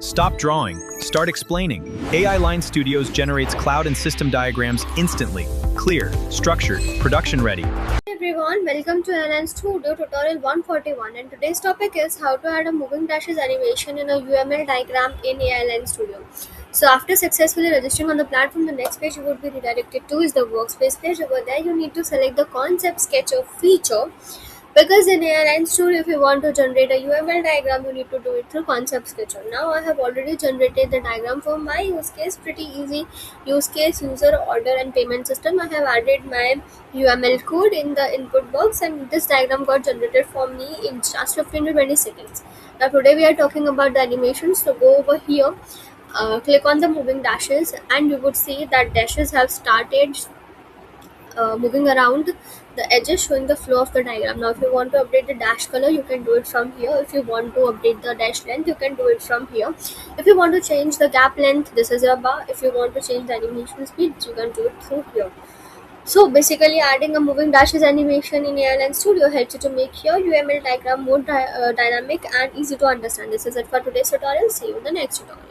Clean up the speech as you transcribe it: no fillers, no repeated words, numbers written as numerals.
Stop drawing, start explaining. AI Line Studios generates cloud and system diagrams instantly. Clear, structured, production ready. Hey everyone, welcome to LN Studio tutorial 141, and today's topic is how to add a moving dashes animation in a UML diagram in AI Line Studio. So after successfully registering on the platform, the next page you would be redirected to is the workspace page. Over there you need to select the concept sketcher feature, because in AI Studio, if you want to generate a UML diagram, you need to do it through Concept Sketcher. Now I have already generated the diagram for my use case. Pretty easy use case, user, order and payment system. I have added my UML code in the input box, and this diagram got generated for me in just 15 to 20 seconds. Now today we are talking about the animations. So go over here, click on the moving dashes, and you would see that dashes have started moving around the edges, showing the flow of the diagram. Now if you want to update the dash color, you can do it from here. If you want to update the dash length, you can do it from here. If you want to change the gap length, this is your bar. If you want to change the animation speed, you can do it through here. So basically, adding a moving dashes animation in AI Studio helps you to make your UML diagram more dynamic and easy to understand. This is it for today's tutorial. See you in the next tutorial.